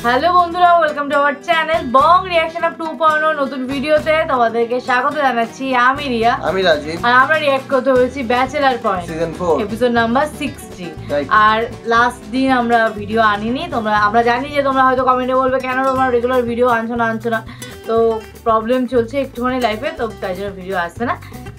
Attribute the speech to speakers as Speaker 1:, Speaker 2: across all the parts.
Speaker 1: Hello বন্ধুরা, welcome to our channel Bong reaction of 2.0 নতুন ভিডিওতে তোমাদেরকে স্বাগত জানাচ্ছি। আমি রিয়া,
Speaker 2: আমি রাজীব,
Speaker 1: আর আমরা রিঅ্যাক্ট করতে হয়েছি bachelor point
Speaker 2: season 4
Speaker 1: episode number 60। আর লাস্ট দিন আমরা ভিডিও আনিনি। আমরা জানি যে তোমরা হয়তো কমেন্টে বলবে কেন তোমরা রেগুলার ভিডিও আনছো না, তো প্রবলেম চলছে একটুখানি লাইফে, তো তাই জন্য ভিডিও আসছে না।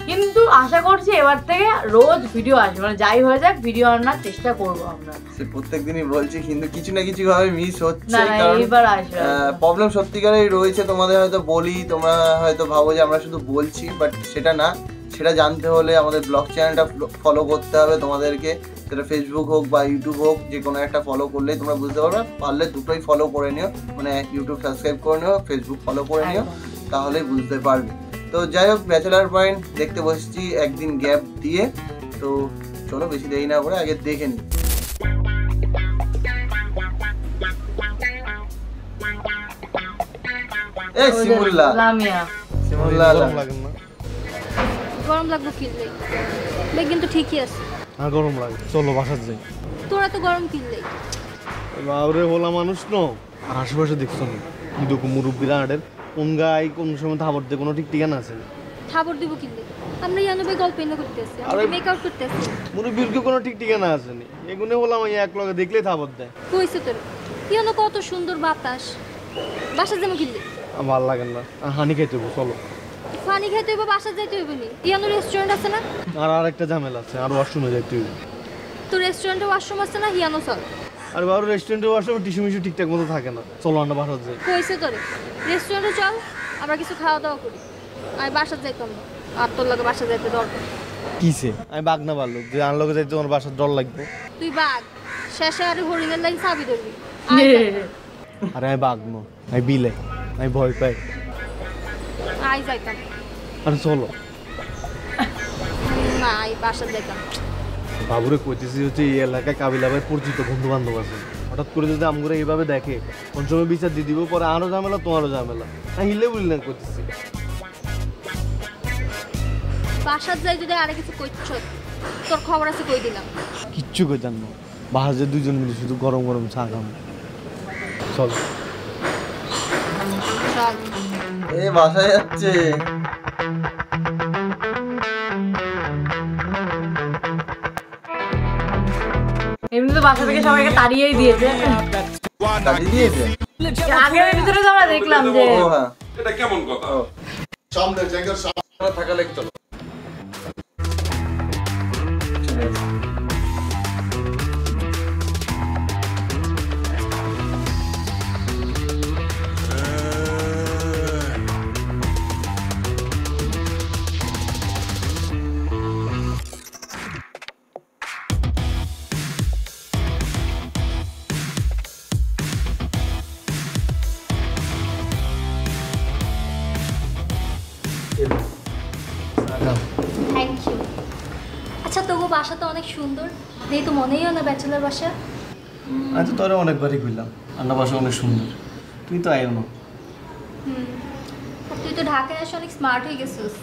Speaker 1: কিন্তু আশা করছি এবার থেকে রোজ ভিডিও আসবে, মানে যাই হয়ে যাক ভিডিও আনার চেষ্টা করবো আমরা।
Speaker 2: প্রত্যেকদিনই বলছি, কিন্তু কিছু না কিছু ভাবে মিস হচ্ছে।
Speaker 1: এইবার আসবে
Speaker 2: প্রবলেম সত্যিকারেই রয়েছে। তোমাদের হয়তো বলি, তোমরা হয়তো ভাবো যে আমরা শুধু বলছি, বাট সেটা না। সেটা জানতে হলে আমাদের ব্লগ চ্যানেলটা ফলো করতে হবে তোমাদেরকে। সেটা ফেসবুক হোক বা ইউটিউব হোক, যে কোনো একটা ফলো করলেই তোমরা বুঝতে পারবে। পারলে দুটোই ফলো করে নিও, মানে ইউটিউব সাবস্ক্রাইব করে নিও, ফেসবুক ফলো করে নিও, তাহলেই বুঝতে পারবে। তো যাই হোক, ব্যাচেলার পয়েন্ট দেখতে বসছি একদিন গ্যাপ দিয়ে। তো চলো বেশি দেরি না করে আগে দেখে নিই। এই সিমুল্লা
Speaker 3: গরম লাগবে কিনলে দেখ, কিন্তু ঠিকই আছে।
Speaker 4: আর গরম লাগে, চলো বাসার যাই।
Speaker 3: তোরা তো গরম কিনলে
Speaker 4: বাবরে হলা মানুষ ন। আর আশেপাশে দেখছো না কিন্তু মুরব্বীরা আডের কোন গায়ে কোন সময় থাবর দিয়ে কোনো ঠিক ঠিকানা আছে?
Speaker 3: খাবার দিব কিনলে আমরা ইয়ানবে গল্প এনে করতেছি, আমরা মেকআপ করতেছি।
Speaker 4: মুরব্বীর কি কোনো ঠিক ঠিকানা আছে নি? এগুনে বললাম আমি এক লগে দেখলেই থাবর দেয়।
Speaker 3: কইছে তোর ইয়ানো কত সুন্দর বাতাস, বাসা যেমন কিনলে
Speaker 4: ভাল লাগে না। হানি খাইতে হইব, চলো।
Speaker 3: পানি খাইতে হইব, বাসা যাইতে হইব নি? ইয়ানো রেস্টুরেন্ট আছে না?
Speaker 4: আর আরেকটা ঝামেলা আছে, আর ওয়াশরুমে যাইতে হইব।
Speaker 3: তো রেস্টুরেন্টে ওয়াশরুম আছে না? হিয়ানো চল।
Speaker 4: আর বাবু রেস্টুরেন্টে ওয়াশরুমে টিস্যু মিশু ঠিকঠাক মতো থাকে না, চলো আমরা বাসার যাই।
Speaker 3: কইছে তোরে রেস্টুরেন্টে চল, আমরা কিছু খাওয়া দাওয়া করি। আমি বাসা যাইতাম না, আর তোর লগে বাসা যাইতে দরকার
Speaker 4: কিসে? আমি বাঘ না ভালো যে আন লগে যাইতে তোমার বাসার ডর লাগবে।
Speaker 3: তুই বাঘ, শেষে আর হরিণের লাগি চাবি ধরবি।
Speaker 4: আরে আমি বাঘ ন, আমি বিলে, আমি ভয় পাই।
Speaker 3: আই যাইতাম
Speaker 4: আরে চলো
Speaker 3: না, আই বাসা যাইতাম।
Speaker 4: বাবুরে কইতেছি হচ্ছে এই এলাকায় কাবিলা ভাই পরিচিত বন্ধু বান্ধব আছে, হঠাৎ করে যদি আমগুলো এইভাবে দেখে কোন সময় বিচার দিয়ে দিব, পরে আরও ঝামেলা তোমারও ঝামেলা। হ্যাঁ হিলে বুঝলি না করতেছি।
Speaker 3: বাসার যাই যদি আরে কিছু কইছ, তোর খবর আছে কই দিলাম।
Speaker 4: কিচ্ছু কই জানো, বাহাজে দুজন মিলে শুধু গরম গরম চা খাম। চল
Speaker 3: চল।
Speaker 2: এ বাসায় যাচ্ছে।
Speaker 1: এমনি তো বাসা থেকে সবাইকে তাড়িয়েই দিয়েছে। আগের ভিতরে তো আমরা দেখলাম যে
Speaker 5: এটা কেমন কথা? সামনে জায়গার সামনে থাকা লাগতো।
Speaker 3: Thank you. আচ্ছা তবু বাসা তো অনেক সুন্দর, দেখে তো মনেই হয় না ব্যাচেলার বাসা।
Speaker 4: আমি তো তোরা অনেকবারই কইলাম আন্না বাসা অনেক সুন্দর, তুই তো আইও না।
Speaker 3: তুই তো ঢাকায় এসে অনেক স্মার্ট হয়ে গেছিস।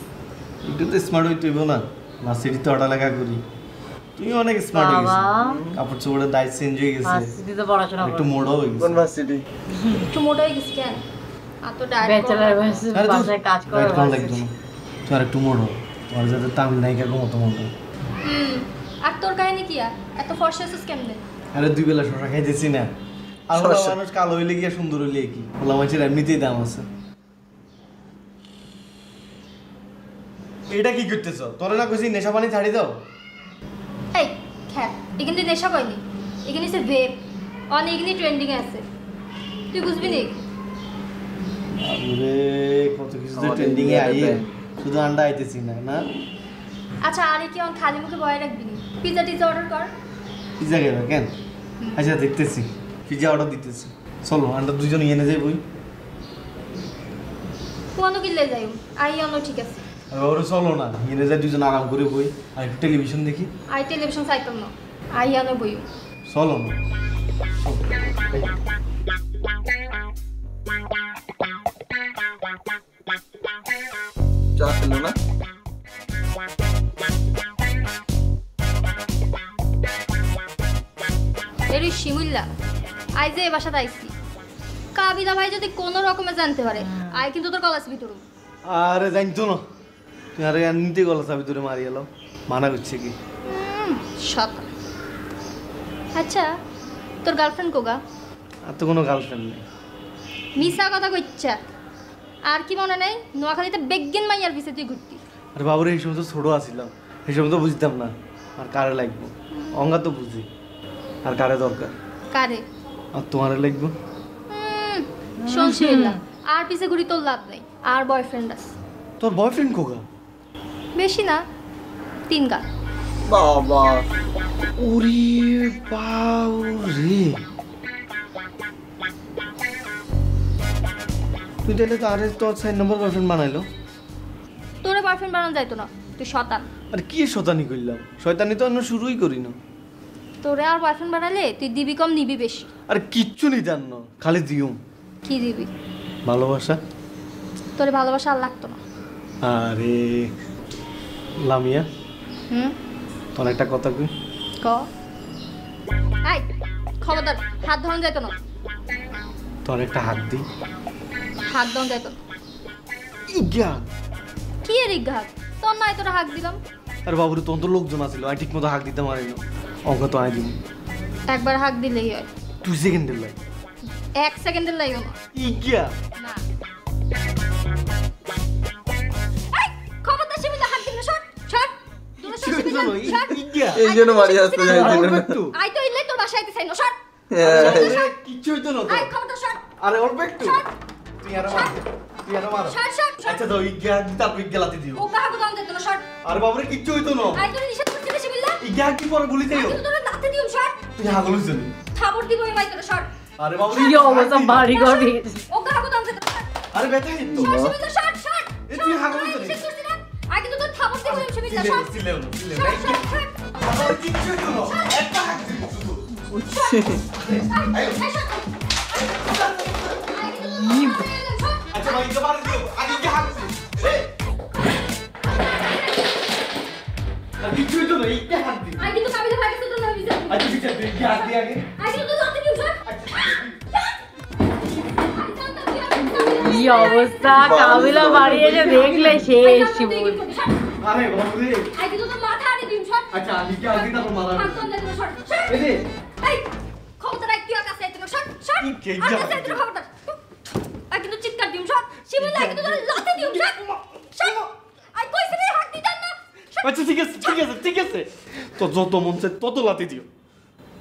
Speaker 4: একটু তো স্মার্ট হইতে হইব না, ভার্সিটি তো লেখা করি। তুই অনেক স্মার্ট হয়ে গেছিস, কাপড় চোপড়ের দায়িত্ব চেঞ্জ হয়ে গেছে,
Speaker 1: ভার্সিটিতে পড়াশোনা
Speaker 4: একটু মোড়ও হয়ে গেছে।
Speaker 2: কোন ভার্সিটি?
Speaker 3: একটু মোটা হয়ে গেছিস কেন? আর তো
Speaker 1: ব্যাচেলার বাসায় কাজ করে
Speaker 4: ভালো লাগতো না। তুই আর একটু মোড়ো, তোমার যাতে তামিল নায়িকা মতো মতো।
Speaker 3: আর তোর কাহিনী কি? আর এত ফর্সা আছিস কেমনে?
Speaker 4: আরে দুই বেলা শশা খাইতেছি না। আর মানুষ কালো হইলে গিয়ে সুন্দর হইলে কি? ওলা মাছের এমনিতেই দাম আছে। এটা কি করতেছ? তোরা না কইছি নেশা পানি ছাড়ি দাও।
Speaker 3: এই খ্যাট, এখানে তুই নেশা কইনি, এখানে সে ভেপ অনেক এখানে ট্রেন্ডিং আছে, তুই বুঝবি নি?
Speaker 4: আরে কত কিছু তো ট্রেন্ডিং এ আইয়ে, শুধু আন্ডা আইতেছি না না।
Speaker 3: আচ্ছা আরে কি অন খালি মুখে বয় রাখবি নি? পিজা টিজা অর্ডার কর।
Speaker 4: পিজা খাবে কেন? আচ্ছা দেখতেছি, পিজা অর্ডার দিতেছি। চলো আন্ডা দুজন এনে যাই বই।
Speaker 3: কোন কিলে যাই আই অন ঠিক আছে।
Speaker 4: আর ওরে চলো না, এনে যাই দুজন আরাম করে বই, আর একটু টেলিভিশন দেখি।
Speaker 3: আই টেলিভিশন চাইতাম না, আই অন বই।
Speaker 4: চলো না।
Speaker 2: চা খেলো না?
Speaker 3: এর শিমুল্লা আইজে এ বাসাতে আইছি, কাবিলা ভাই যদি কোনো রকমে জানতে পারে আয় কিন্তু তোর কলেজ ভিতরে।
Speaker 4: আরে জানতো না তুই আরে এমনিতে গলা চাবি তোরে মারি এলাম মানা করছে কি
Speaker 3: সকাল। আচ্ছা তোর গার্লফ্রেন্ড কোগা?
Speaker 4: আর তো কোনো গার্লফ্রেন্ড নেই।
Speaker 3: মিশা কথা কইচ্ছা আর কি মনে নেই নোয়াখালীতে বেগিন মাইয়ার পিছে তুই ঘুরতি?
Speaker 4: আরে বাবুরে এই সময় তো ছোটো আসছিলাম এই সময় তো বুঝতাম না আর কারে লাগবো অঙ্গা তো বুঝি আর কারে দরকার
Speaker 3: কারে
Speaker 4: আর তোমারে লাগবো
Speaker 3: শুনছিলাম আর পিছে ঘুরি তোর লাভ নেই আর বয়ফ্রেন্ড আছে।
Speaker 4: তোর বয়ফ্রেন্ড কোগা?
Speaker 3: বেশি না 3 গা।
Speaker 2: বাবা
Speaker 4: ওরে বাউরে তুই তাহলে তো আরে তোর 6 নম্বর বয়ফ্রেন্ড বানাইলো।
Speaker 3: তোরে বয়ফ্রেন্ড বানানো যাইতো না তুই শতান।
Speaker 4: আরে কি শয়তানি করলাম শয়তানি তো অন্য শুরুই করি না।
Speaker 3: তোরে আর বয়ফ্রেন্ড বানালে তুই দিবি কম নিবি বেশি।
Speaker 4: আরে কিচ্ছু নি জানো খালি দিউম
Speaker 3: কি দিবি?
Speaker 4: ভালোবাসা।
Speaker 3: তোরে ভালোবাসা আর লাগতো না।
Speaker 4: আরে লামিয়া
Speaker 3: হুম
Speaker 4: তোর একটা কথা কই
Speaker 3: ক। আই খবরদার হাত ধরন যাইতো না।
Speaker 4: তোর একটা হাত দি
Speaker 3: হাত ধরন যাইতো না।
Speaker 4: ইগা
Speaker 3: কি এর ইঘাত তোর নাই তোরা হাত দিলাম।
Speaker 4: আরে বাবুরে তোর তো লোকজন আছিল আমি ঠিক মতো হাক দিতে পারি না অঙ্ক তো আই দিম
Speaker 3: একবার হাত দিলেই হয়
Speaker 4: 2 সেকেন্ডের লাই
Speaker 3: 1 সেকেন্ডের লাগবে না।
Speaker 4: ইগা
Speaker 3: না এই খবরদার শিবিলা হাত দিবি না শট শট দূরে সর শিবিলা শট।
Speaker 4: ইগা
Speaker 2: এই জন্য বাড়ি আসতে চাইছিল না।
Speaker 4: একটু
Speaker 3: আই তো ইল্লাই তোর বাসায় আইতে চাই না শট।
Speaker 4: আরে কিচ্ছু হইতো না তো
Speaker 3: আই খবরদার শট
Speaker 4: আরে অল্প একটু তুই আর মার
Speaker 3: শট শট শট।
Speaker 4: আচ্ছা দাও ইগা তারপর ইগা লাতি দিও
Speaker 3: ও কাহাগো দাম দিত না শট।
Speaker 4: আরে বাবুরে কিচ্ছু হইতো না
Speaker 3: আই তোর নিষেধ করতে বেশি বিল্লা।
Speaker 4: ইগা কি পরে বলি যাইও
Speaker 3: কিন্তু তোর দাঁতে দিও শট।
Speaker 4: তুই হাগল হইছিস
Speaker 3: থাবড় দিব এই মাই তোর শট।
Speaker 4: আরে বাবুরে
Speaker 1: কি অবস্থা বাড়ি ঘরে
Speaker 3: ও কাহাগো দাম দিত না।
Speaker 4: আরে ব্যথা কিন্তু
Speaker 3: শট শিবিলা শট শট।
Speaker 4: এ তুই হাগল হইছিস
Speaker 3: শেষ করছিস না আই কিন্তু তোর থাবড় দিব এই শিবিলা শট।
Speaker 4: সিলেও
Speaker 3: শট শট শট।
Speaker 4: আরে কিচ্ছু হইতো না একটা হাক দিবি শুধু আচ্ছা ভাই ইগা মার দিও আগে ইগা হাক দিও রে আর কিচ্ছু হইতো না ইগা হাক দিও
Speaker 3: আই কিন্তু কাবিলা ভাই কাছে তো না বিজা।
Speaker 4: আচ্ছা বিচার তুই ইগা হাক দি আগে
Speaker 3: আই কিন্তু দাঁতে দিও শট।
Speaker 1: কি অবস্থা কাবিলা বাড়ি এসে দেখলে শেষ শিবুল।
Speaker 4: আরে বাবুরে
Speaker 3: আই কিন্তু তোর মাথা আরে দিম শট।
Speaker 4: আচ্ছা আগে আগে তারপর মারা
Speaker 3: হাত দম দিত না শট শট।
Speaker 4: এই রে
Speaker 3: এই খবরদার আই তুই কাছে আইতো না শট শট।
Speaker 4: কি কে
Speaker 3: আর
Speaker 4: যা
Speaker 3: কাছে আইতো না খবরদার। আই কিন্তু চিৎকার দিম শট শিবিলা আই কিন্তু তোর লাতে দিম শট শট। আই কইছি রে হাত দিতাম না।
Speaker 4: আচ্ছা ঠিক আছে তো যত মন চায় তত লাতি দিও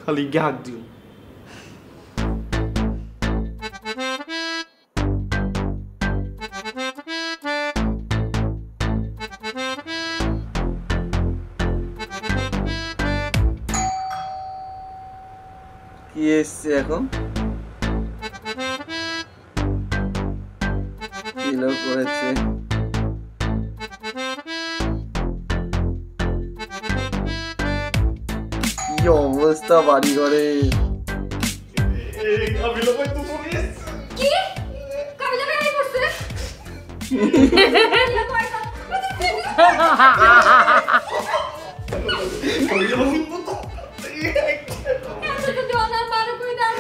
Speaker 4: খালি ইগা হাক দিও
Speaker 2: কি এসছে এখন কি লোক করেছে কি অবস্থা বাড়ি ঘরে
Speaker 3: কি কাবিলা ভাই আই করছে। যদি ওনার মারে কই দাও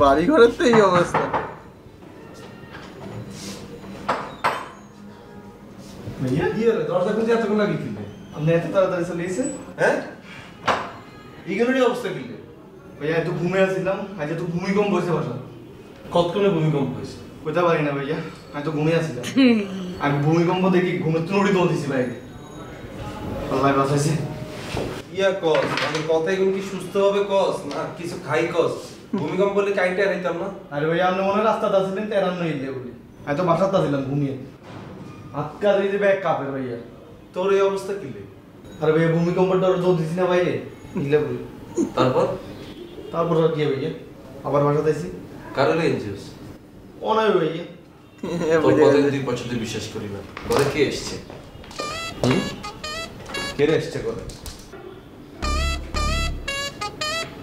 Speaker 2: বাড়ি ঘরের তো এই অবস্থা
Speaker 4: ভাইয়া
Speaker 5: দিয়ে রে দরজা খুলতে এতক্ষণ লাগি কিলে
Speaker 4: আপনি এত তাড়াতাড়ি চলে এসেছেন
Speaker 5: হ্যাঁ এগুলোরই অবস্থা কিলে
Speaker 4: ভাইয়া এত ঘুমে আসছিলাম আজ তো ভূমিকম্প হয়েছে বাসা
Speaker 5: কতক্ষণে ভূমিকম্প হয়েছে
Speaker 4: কোথাও পারি না ভাইয়া আমি তো ঘুমিয়ে আসছিলাম আমি ভূমিকম্প দেখি ঘুমের তো নড়ি দোল দিছি বাইরে আল্লাহ বাঁচাইছে
Speaker 5: ইয়া কস আমাদের কথা এগুলো কি সুস্থ হবে কস না কিছু খাই কস ভূমিকম্প বলে কাইটা রাইতাম না
Speaker 4: আরে ভাইয়া আপনি মনে রাস্তাতে আসছিলেন তেরান্ন ইলে বলি আমি তো বাসাতে আসছিলাম ঘুমিয়ে আজকাল এই যে ব্যাগ কাপের ভাইয়া
Speaker 5: তোর এই অবস্থা কিলে
Speaker 4: আরে ভাইয়া ভূমিকম্পটা দোল দিছি না বাইরে ইলে বলি
Speaker 5: তারপর
Speaker 4: তারপর আর কি ভাইয়া আবার বাসাতে আইছি
Speaker 5: কারলে এনজিওস
Speaker 4: অনাই ভাইয়া
Speaker 5: তোর কথা যদি পছন্দ বিশ্বাস করি না। ঘরে কে এসছে? কে রে এসছে ঘরে?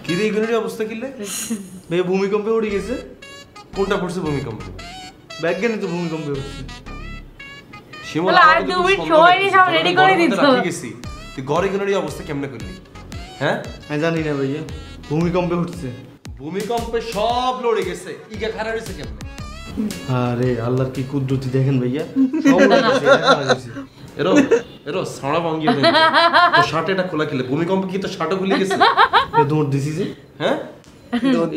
Speaker 5: কি রে এগুলোর অবস্থা কিলে?
Speaker 4: ভাইয়া ভূমিকম্পে উঠে গেছে।
Speaker 5: কোনটা পড়ছে ভূমিকম্প?
Speaker 4: ব্যাগজ্ঞানে তো ভূমিকম্পে উঠছে।
Speaker 5: শিমুল
Speaker 1: আর 2 মিনিট সময় নিয়ে সব রেডি করে দিত।
Speaker 5: ঠিক আছে, তুই ঘরে এগুলোর অবস্থা কেমনে করলি? হ্যাঁ
Speaker 4: আমি জানি না ভাইয়া, ভূমিকম্পে উঠছে।
Speaker 5: ভূমিকম্পে সব লড়ে গেছে, ইগা খারাপ হয়েছে কেমনে?
Speaker 4: আরে আল্লাহর কি কুদরতি দেখেন ভাইয়া, সব উড়ে গেছে, দেখা গেছে।
Speaker 5: এরো এরো সাড়া ভাঙ্গিয়ে দেন তো শার্ট এটা খোলা কিলে ভূমিকম্প কি তো শার্টও খুলে গেছে?
Speaker 4: দৌড় দিছি যে।
Speaker 5: হ্যাঁ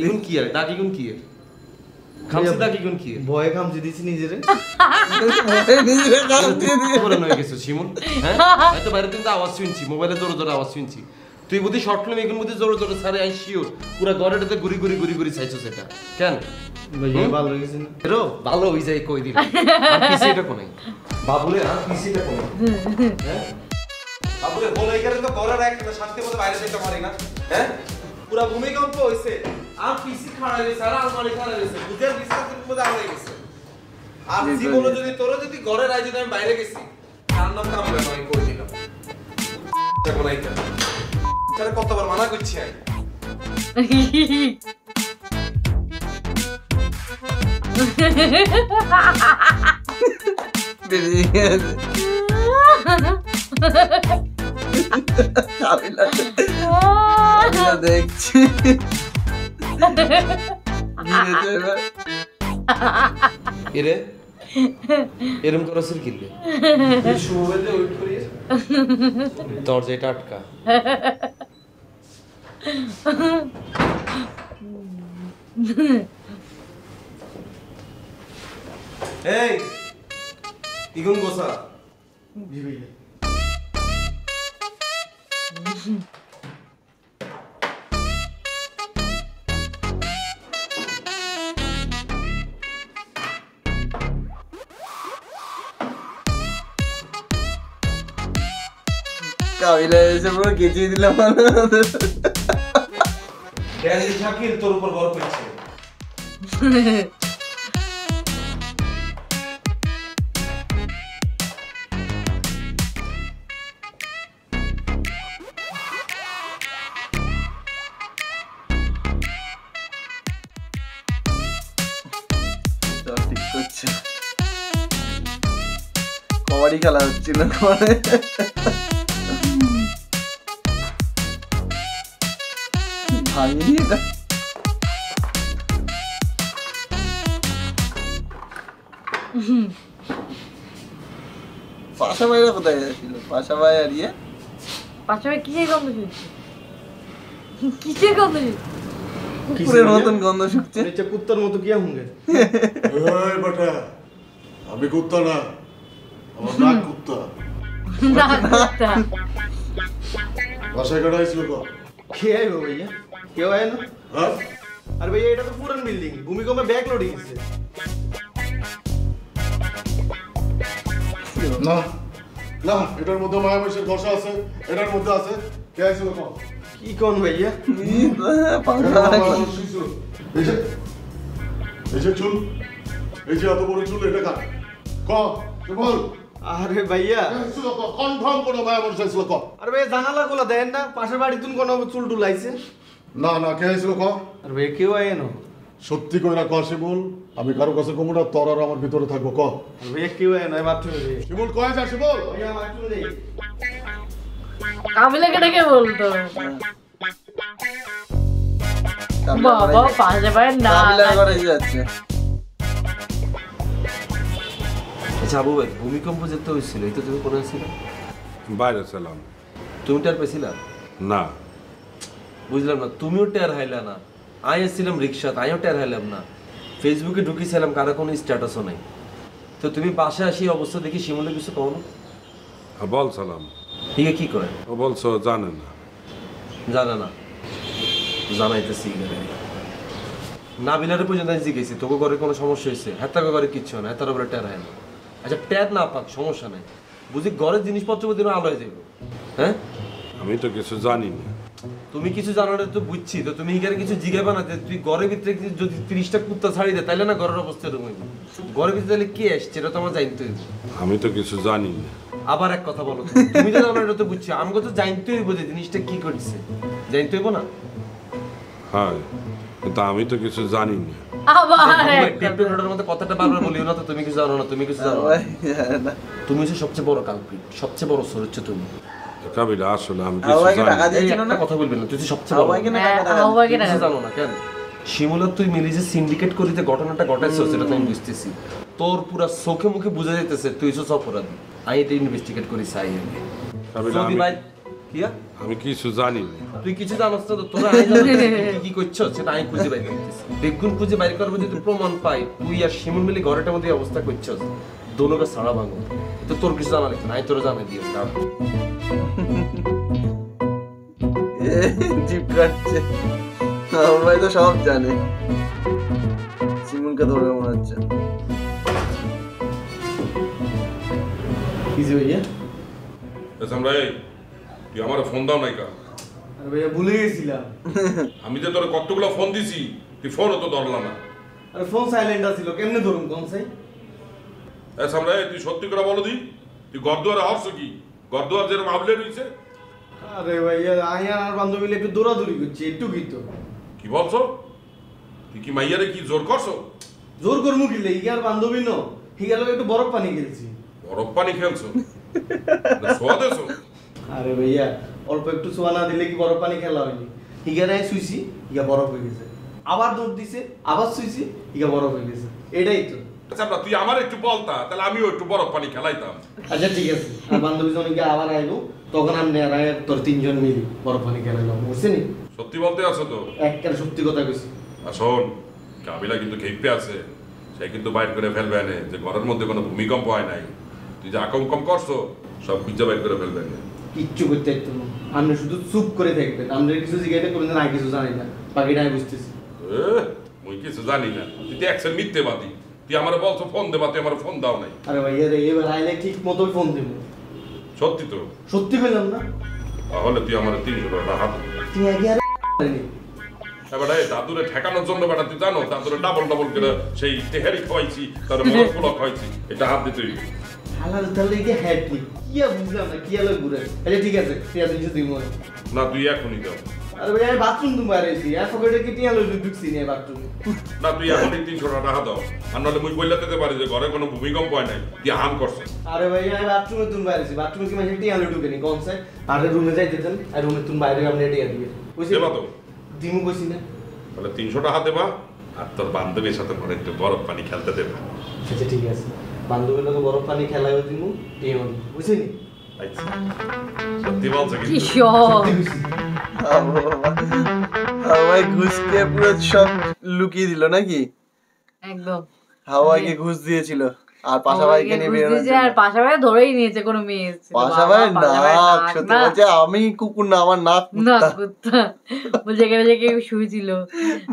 Speaker 5: ইগুন কি আর ডাকি গুন কি আর খামসি ডাকি গুন কি
Speaker 4: ভয়ে খামচি দিছি নিজেরে।
Speaker 5: করে নয় গেছে শিমুল। হ্যাঁ হয়তো বাইরে কিন্তু আওয়াজ শুনছি, মোবাইলে জোরে জোরে আওয়াজ শুনছি। তুই বুদ্ধি শর্ট ফিল্ম এগুন বুদ্ধি জোরে জোরে সারে আই শিওর পুরো ঘরেটাতে ঘুরি ঘুরি ঘুরি ঘুরি চাইছো সেটা কেন?
Speaker 4: ভাইয়া ভালো হয়ে গেছে না?
Speaker 5: এরো ভালো হই যায় কই দিল আর পিসিটা কোনে বাবুরে আর পিসিটা কোনে? হ্যাঁ বাবুরে বলে এখানে তো ঘরের একটা শান্তি মতো বাইরে যেতে পারি না। হ্যাঁ পুরো ভূমিকম্প হইছে আর পিসি খাড়া হইছে আর আলমারি খাড়া হইছে বুঝের বিশ্বাসের মধ্যে আড়াই গেছে। আর জীবনে যদি তোর যদি ঘরে রাই যদি আমি বাইরে গেছি তার নাম কাম হবে নয় কই দিলাম এখন আইতা তারে কতবার মানা করছি আমি।
Speaker 2: দেখছি
Speaker 5: এরে এরম করছিস কিলে শুভেতে ওয়েট করি দরজাটা আটকা। এই ইগুন গোসা
Speaker 4: জি ভাইয়া।
Speaker 2: কাবিলা এসে পুরো গেঁচিয়ে দিলাম।
Speaker 5: শাকিল তোর উপর বরফ হচ্ছে।
Speaker 2: ঠিক করছে, কবাডি খেলা হচ্ছিল ঘরে। ভাঙি এটা পাশা ভাইরা কোথায় যাচ্ছিল? পাশা ভাই আর ইয়ে
Speaker 1: পাশে কিসের গন্ধ শুকছে? কিসের গন্ধ শুকছে?
Speaker 2: কুকুরের মতন গন্ধ শুকছে।
Speaker 4: নিচে কুত্তার মতো কি হুঙ্গে?
Speaker 6: এই বেটা, আমি কুত্তা না, আমার নাক কুত্তা।
Speaker 1: না কুত্তা।
Speaker 6: বাসায় কাটা হয়েছিল তো?
Speaker 4: কে আইব ভাইয়া? কেউ আয় না?
Speaker 6: হ্যাঁ?
Speaker 4: আর ভাইয়া এটা তো পুরান বিল্ডিং, ভূমিকম্পে ব্যাগ লোড গেছে।
Speaker 6: না না, এটার মধ্যে মায়ামসের ঘষা আছে, এটার মধ্যে আছে। কে আইছিল কম?
Speaker 4: কি কোন ভাইয়া?
Speaker 6: এই যে চুল, এই যে এত বড় চুল, এটা কার? বল।
Speaker 4: আরে ভাইয়া,
Speaker 6: কনফার্ম কোনো মায়ামস আইছিল কম?
Speaker 4: আরে ভাইয়া জানালা গুলা দেন না, পাশের বাড়ি তুন কোন চুল টুল আইছে?
Speaker 6: না না, কে আইছিল কম?
Speaker 4: আর ভাইয়া কেউ আয় না।
Speaker 6: সত্যি কইরা ক শিমুল, আমি কারো কাছে কমু না, তোর আর আমার ভিতরে থাকবো ক।
Speaker 4: আর ভাইয়া কেউ আয় না, বাথরুমে যাই।
Speaker 6: শিমুল কয় যা শিমুল?
Speaker 4: ভাইয়া বাথরুমে যাই।
Speaker 1: কাবিলাকে ডেকে বলতো বাবা পাশে পায় না।
Speaker 2: কাবিলার ঘরে যাচ্ছে।
Speaker 5: আচ্ছা আবু ভাই ভূমিকম্প যেতে হয়েছিল এই তো তুমি কোথায় ছিল?
Speaker 7: বাইরে ছিলাম।
Speaker 5: তুমি টের পেছিলা?
Speaker 7: না
Speaker 5: বুঝলাম না, তুমিও টের হাইলা না, আই এসেছিলাম রিক্সা আমিও টের হাইলাম না, ফেসবুকে ঢুকিয়েছিলাম কারো কোনো স্ট্যাটাসও নাই, তো তুমি বাসায় আসি অবস্থা দেখি শিমুলে কিছু কও না?
Speaker 7: বলছিলাম,
Speaker 5: ঠিক কি করে?
Speaker 7: ও বলছো জানে না।
Speaker 5: জানে না, জানাইতেছি না বিলারে পর্যন্ত আমি জিজ্ঞেসি তোকে ঘরে কোনো সমস্যা হয়েছে? হ্যাঁ ঘরে কিচ্ছু না, হ্যাঁ উপরে টের হয় না। আচ্ছা টের না পাক সমস্যা নেই, বুঝি ঘরের জিনিসপত্র দিন আলো হয়ে যাবে। হ্যাঁ
Speaker 7: আমি তো কিছু জানি না।
Speaker 5: তুমি কিছু জানো না তো বুঝছি, তো তুমি এখানে কিছু জিজ্ঞাসা না যে তুই ঘরের ভিতরে যদি 30টা কুত্তা ছাড়ি দেয় তাহলে না ঘরের অবস্থা এরকম হইবে। ঘরের ভিতরে তাহলে কে আসছে এটা তো আমার জানতে হইবে।
Speaker 7: আমি তো কিছু জানি না।
Speaker 5: আবার এক কথা বলো, তুমি তো জানো এটা তো বুঝছি, আমাকে তো জানতে হইব যে জিনিসটা কি করছে, জানতে হইব না?
Speaker 7: হ্যাঁ, কিন্তু আমি তো কিছু জানি না।
Speaker 1: আবার
Speaker 5: টেপটের মধ্যে কথাটা বারবার বলিও না তো, তুমি কিছু জানো না, তুমি কিছু জানো না। তুমি হচ্ছে সবচেয়ে বড় কালপ্রিট, সবচেয়ে বড় চোর হচ্ছে তুমি।
Speaker 7: কাবিলা আসলে আমি কিছু
Speaker 2: হাওয়াইকে
Speaker 7: জানি
Speaker 2: টাকা
Speaker 7: না।
Speaker 2: দিয়েছিল না?
Speaker 5: একটা কথা বলবেন না, তুই হচ্ছে সবচেয়ে বড়।
Speaker 2: হাওয়াইকে না টাকা
Speaker 1: হাওয়াইকে
Speaker 5: তুমি
Speaker 1: টাকা
Speaker 5: কিছু জানো না কেন? শিমুলা তুই মিলি যে সিন্ডিকেট করি যে ঘটনাটা ঘটাইছো সেটা তো আমি বুঝতেছি। তোর পুরা চোখে মুখে বোঝা যাইতেছে তুই হচ্ছে অপরাধী। আমি এটা ইনভেস্টিগেট করি চাই আমি।
Speaker 7: কাবিলা
Speaker 5: যদি ভাই কিয়া
Speaker 7: আমি কিছু জানি না।
Speaker 5: তুই কিছু জানোস তো, তোরা আই জানো তুই কি করছো সেটা আমি খুঁজে বাইর করতেছি। বেগুন খুঁজে বাইর করবো যদি প্রমাণ পাই তুই আর শিমুল মিলি ঘরেটার মধ্যে অবস্থা করছস, দোনোটা সারা ভাঙো। তো তোর কিছু জানা লাগবে না, আমি তোরা জানাই দিও।
Speaker 2: জিপ কাটছে। আমার ভাই তো সব জানে। শিমুলকে ধরবে মনে হচ্ছে।
Speaker 4: কি যে ভাইয়া?
Speaker 7: আমরা তুই আমার ফোন দাও নাই কা?
Speaker 4: আরে ভাইয়া ভুলে গেছিলাম।
Speaker 7: আমি যে তোর কতগুলো ফোন দিছি, তুই ফোনও তো ধরলা না।
Speaker 4: আরে ফোন সাইলেন্ট আছিল, কেমনে ধরুম কোন সাই?
Speaker 7: আমরা তুই সত্যি করে বলো দি, তুই গরদুয়ারে হচ্ছ কি? গরদুয়ার যেরকম আবলে রয়েছে।
Speaker 4: আরে ভাইয়া আইয়া আর বান্ধবী মিলে একটু দৌড়াদৌড়ি করছি, একটু কি তো।
Speaker 7: কি বলছো? তুই কি মাইয়ারে কি জোর করছো?
Speaker 4: জোর করমু কিলে, ইগার বান্ধবী ন, হিগার লগে একটু বরফ পানি খেলছি।
Speaker 7: বরফ পানি খেলছো? সোয়া দেছো?
Speaker 4: আরে ভাইয়া অল্প একটু ছোঁয়া না দিলে কি বরফ পানি খেলা হয়নি? হিগারায় শুইছি, হিগা বরফ হয়ে গেছে। আবার দৌড় দিছে, আবার শুইছি, হিগা বরফ হয়ে গেছে। এটাই তো।
Speaker 7: আচ্ছা তুই আমার একটু বলতা, তাহলে আমিও একটু বরফ পানি খেলাইতাম।
Speaker 4: আচ্ছা ঠিক আছে, আর বান্ধবী যখন গিয়ে আবার আইলো তখন আমি আর আয় তোর তিনজন মিলি বরফ পানি খেলাইলাম, বুঝছি নি?
Speaker 7: সত্যি বলতে আছো তো?
Speaker 4: একটা সত্যি কথা কইছি।
Speaker 7: আর শোন, কাবিলা কিন্তু খেপে আছে, সে কিন্তু বাইর করে ফেলবে এনে যে ঘরের মধ্যে কোনো ভূমিকম্প হয় নাই। তুই যে আকম করছো সব খুঁজে বাইর করে ফেলবে এনে।
Speaker 4: কিচ্ছু করতে একটু না, আপনি শুধু চুপ করে থাকবেন। আমরা কিছু জিজ্ঞাসা করলেন না, কিছু জানি না, বাকিটা আমি বুঝতেছি।
Speaker 7: মুই কিছু জানি না, তুই তো একসের মিথ্যে বাদী। তুই আমার বলছো ফোন দেবা, তুই আমার ফোন দাও নাই।
Speaker 4: আরে ভাইয়া রে, এবার আইলে ঠিক মতো ফোন দেবো।
Speaker 7: সত্যি তো?
Speaker 4: সত্যি কইলাম না?
Speaker 7: তাহলে তুই আমার 300 টাকা হাত দে।
Speaker 4: তুই আগে আর পারিনি।
Speaker 7: এবার দাদুরে ঠেকানোর জন্য বেটা তুই জানো দাদুরে ডাবল করে সেই তেহারি খাওয়াইছি, তার মরক পোলা খাওয়াইছি, এটা হাত দিতে হইবে।
Speaker 4: হালাল তাহলে এটা হ্যাড নি কি আর বুঝলাম না, কি আলো ঘুরে। আচ্ছা ঠিক আছে, ঠিক আছে, কিছু দিব
Speaker 7: না তুই এখনই দাও।
Speaker 4: আরে ভাই আমি বাথরুম তুমি বাইরেছি, আর পকেটে কি টিয়া লই ঢুকছি না বাথরুমে।
Speaker 7: না তুই এখনই 300 টাকা দাও, আর নাহলে মুই বললে দিতে পারি যে ঘরে কোনো ভূমিকম্প হয় নাই, তুই হাম করছিস।
Speaker 4: আরে ভাই আমি বাথরুমে তুমি বাইরেছি, বাথরুমে কি মানে টিয়া লই ঢুকেনি কোন সাই? আর রুমে যাইতে দেন, আর রুমে তুমি বাইরে আপনি টিয়া দিবে। বুঝছিস?
Speaker 7: দেবা তো?
Speaker 4: দিমু কইছি না?
Speaker 7: তাহলে 300 টাকা দেবা, আর তোর বান্ধবীর সাথে ঘরে একটু বরফ পানি খেলতে দেবা।
Speaker 4: আচ্ছা ঠিক আছে, বান্ধবীর লোক বরফ পানি খেলাইও দিমু, টিয়া বুঝছিনি?
Speaker 7: আচ্ছা সত্যি বলছো
Speaker 1: কি
Speaker 7: কিন্তু?
Speaker 1: শখ!
Speaker 2: হাওয়াই ঘুষকে পুরো সব লুকিয়ে দিল নাকি?
Speaker 1: একদম
Speaker 2: হাওয়াইকে ঘুষ দিয়েছিল আর পাশা ভাইকে নিয়ে বের হয়েছে।
Speaker 1: আর পাশা ভাই ধরেই নিয়েছে কোনো মেয়ে এসেছিল।
Speaker 2: পাশা ভাই নাক সত্যি বলছে, আমি কুকুর না, আমার নাক
Speaker 1: না
Speaker 2: কুত্তা।
Speaker 1: কুত্তা বলছে এখানে যে কেউ শুয়েছিল,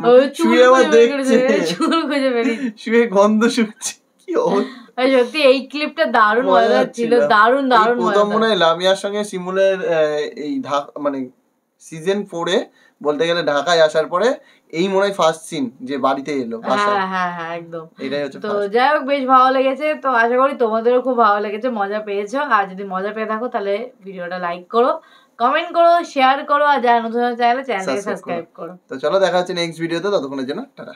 Speaker 1: ও চুল
Speaker 2: শুয়ে আবার
Speaker 1: খুঁজে বের করেছে,
Speaker 2: দেখছে।
Speaker 1: চুল খুঁজে বেরিয়েছে।
Speaker 2: শুয়ে গন্ধ শুকছে, কি অবস্থা।
Speaker 1: আর সত্যি এই ক্লিপটা দারুণ মজাদার ছিল, দারুণ দারুণ
Speaker 2: প্রথম মনে
Speaker 1: মজাদার।
Speaker 2: হয় লামিয়ার সঙ্গে শিমুলের এই মানে সিজন 4 এ বলতে গেলে ঢাকায় আসার পরে এই মনে হয় ফার্স্ট সিন যে বাড়িতে এলো বাসায়।
Speaker 1: হ্যাঁ হ্যাঁ হ্যাঁ একদম।
Speaker 2: এটাই হচ্ছে
Speaker 1: তো
Speaker 2: first।
Speaker 1: যাই হোক বেশ ভালো লেগেছে, তো আশা করি তোমাদেরও খুব ভালো লেগেছে, মজা পেয়েছো। আর যদি মজা পেয়ে থাকো তাহলে ভিডিওটা লাইক করো, কমেন্ট করো, শেয়ার করো, আর যারা নতুন চ্যানেলটাকে
Speaker 2: Subscribe
Speaker 1: সাবস্ক্রাইব করো।
Speaker 2: তো চলো দেখা হচ্ছে নেক্সট ভিডিওতে, ততক্ষণের জন্য টাটা।